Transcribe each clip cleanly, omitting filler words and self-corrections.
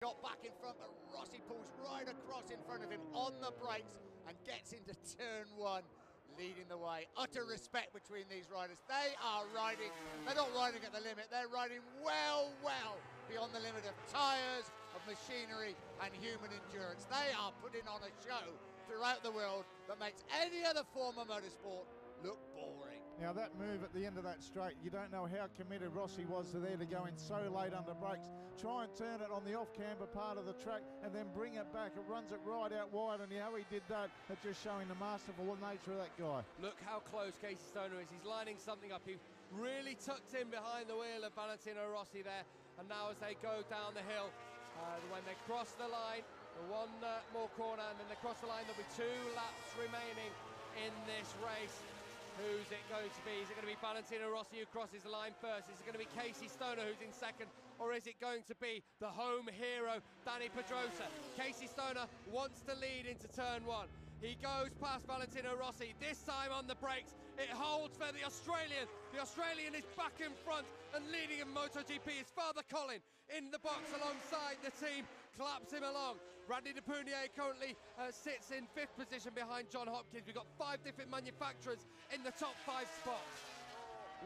Got back in front, but Rossi pulls right across in front of him on the brakes and gets into turn one, leading the way. Utter respect between these riders. They are riding, they're not riding at the limit, they're riding well beyond the limit of tyres, of machinery and human endurance. They are putting on a show throughout the world that makes any other form of motorsport look boring. Now that move at the end of that straight, you don't know how committed Rossi was to there to go in so late under brakes, try and turn it on the off-camber part of the track and then bring it back. It runs it right out wide, and how he did that, it's just showing the masterful nature of that guy. Look how close Casey Stoner is. He's lining something up. He really tucked in behind the wheel of Valentino Rossi there, and now as they go down the hill, when they cross the line, the one more corner, and then they cross the line, there'll be 2 laps remaining in this race. Who's it going to be? Is it going to be Valentino Rossi who crosses the line first? Is it going to be Casey Stoner who's in second? Or is it going to be the home hero, Dani Pedrosa? Casey Stoner wants to lead into turn one. He goes past Valentino Rossi, this time on the brakes. It holds for the Australian. The Australian is back in front and leading in MotoGP. His father Colin in the box alongside the team, claps him along. Randy de Punier currently sits in 5th position behind John Hopkins. We've got 5 different manufacturers in the top 5 spots.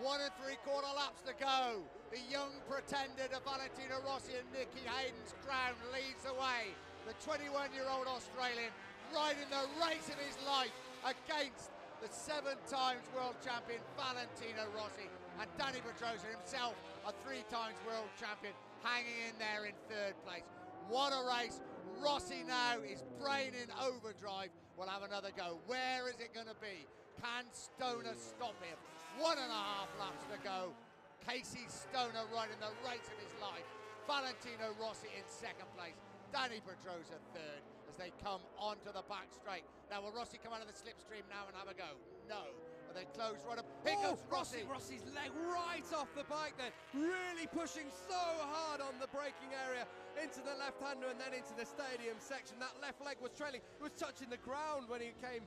1 3/4 laps to go. The young pretender to Valentino Rossi and Nicky Hayden's crown leads the way. The 21-year-old Australian riding the race of his life against the 7 times world champion Valentino Rossi, and Dani Pedrosa himself, a 3 times world champion, hanging in there in 3rd place. What a race. Rossi now is brain in overdrive. We'll have another go. Where is it going to be? Can Stoner stop him? 1.5 laps to go. Casey Stoner riding the race of his life. Valentino Rossi in 2nd place. Dani Pedrosa 3rd as they come onto the back straight. Now will Rossi come out of the slipstream now and have a go? No. But they close right up. Here goes Rossi. Rossi's leg right off the bike then. Really pushing so hard on the braking area into the left-hander and then into the stadium section. That left leg was trailing. It was touching the ground when he came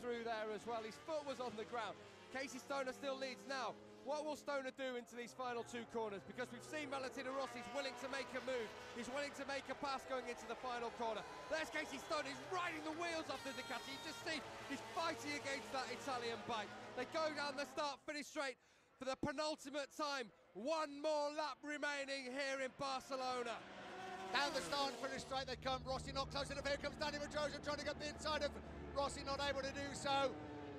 through there as well. His foot was on the ground. Casey Stoner still leads now. What will Stoner do into these final 2 corners? Because we've seen Valentino Rossi's willing to make a move. He's willing to make a pass going into the final corner. There's Casey Stoner. He's riding the wheels off the Ducati. You just see he's fighting against that Italian bike. They go down the start, finish straight for the penultimate time. 1 more lap remaining here in Barcelona. Down the start and finish straight they come. Rossi not close enough. Here comes Dani Pedrosa trying to get the inside of Rossi, not able to do so.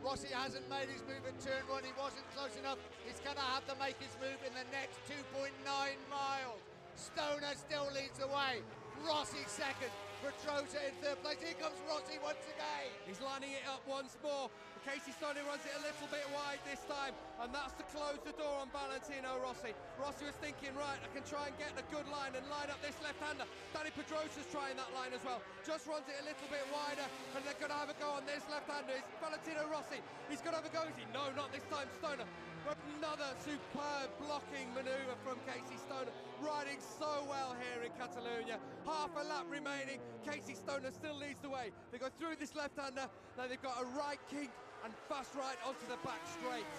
Rossi hasn't made his move at turn 1, he wasn't close enough. He's going to have to make his move in the next 2.9 miles. Stoner still leads the way. Rossi 2nd, Pedrosa in 3rd place. Here comes Rossi once again. He's lining it up once more. Casey Stoner runs it a little bit wide this time, and that's to close the door on Valentino Rossi. Rossi was thinking, right, I can try and get a good line and line up this left-hander. Dani Pedrosa's trying that line as well. Just runs it a little bit wider, and they're going to have a go on this left-hander. It's Valentino Rossi. He's going to have a go. Is he? No, not this time, Stoner. But another superb blocking manoeuvre from Casey Stoner, riding so well here in Catalonia. Half a lap remaining. Casey Stoner still leads the way. They go through this left-hander. Now they've got a right kink and fast right onto the back straight.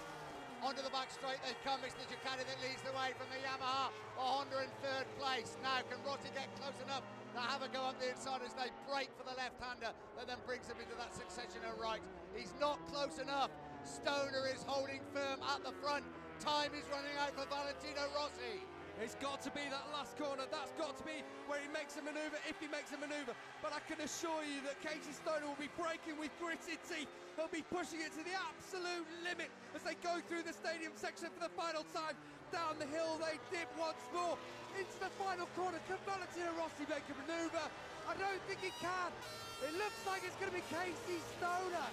Onto the back straight they come. It's the Ducati that leads the way from the Yamaha. A Honda in 3rd place. Now can Rossi get close enough to have a go up the inside as they break for the left-hander that then brings him into that succession of right. He's not close enough. Stoner is holding firm at the front. Time is running out for Valentino Rossi. It's got to be that last corner. That's got to be where he makes a manoeuvre, if he makes a manoeuvre. But I can assure you that Casey Stoner will be braking with gritted teeth. He'll be pushing it to the absolute limit as they go through the stadium section for the final time. Down the hill they dip once more. Into the final corner. Can Valentino Rossi make a manoeuvre? I don't think he can. It looks like it's going to be Casey Stoner.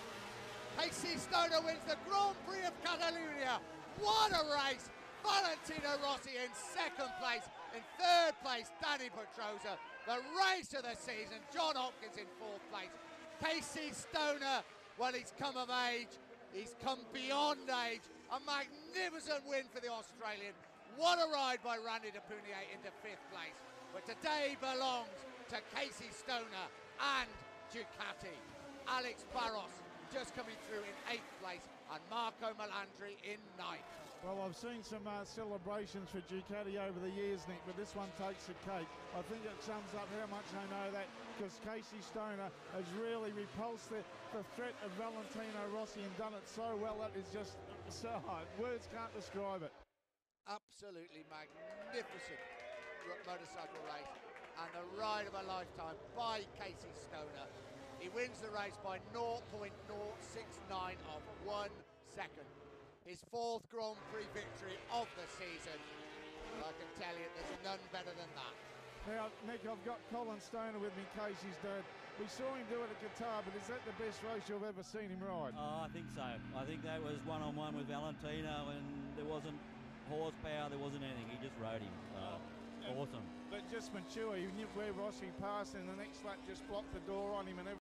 Casey Stoner wins the Grand Prix of Catalonia. What a race! Valentino Rossi in 2nd place. In 3rd place, Dani Pedrosa. The race of the season, John Hopkins in 4th place. Casey Stoner, well, he's come of age. He's come beyond age. A magnificent win for the Australian. What a ride by Randy de Punier into 5th place. But today belongs to Casey Stoner and Ducati. Alex Barros just coming through in 8th place and Marco Melandri in 9th. Well, I've seen some celebrations for Ducati over the years, Nick, but this one takes the cake. I think it sums up how much I know that, because Casey Stoner has really repulsed the threat of Valentino Rossi and done it so well that is just so hard. Words can't describe it. Absolutely magnificent motorcycle race and the ride of a lifetime by Casey Stoner. He wins the race by 0.069 of 1 second. His 4th Grand Prix victory of the season. I can tell you there's none better than that. Now, Nick, I've got Colin Stoner with me, Casey's dad. We saw him do it at Qatar, but is that the best race you've ever seen him ride? Oh, I think so. I think that was one-on-one with Valentino, and there wasn't horsepower, there wasn't anything. He just rode him. Awesome. But just mature. You knew where Rossi passed, and the next lap just blocked the door on him and everything.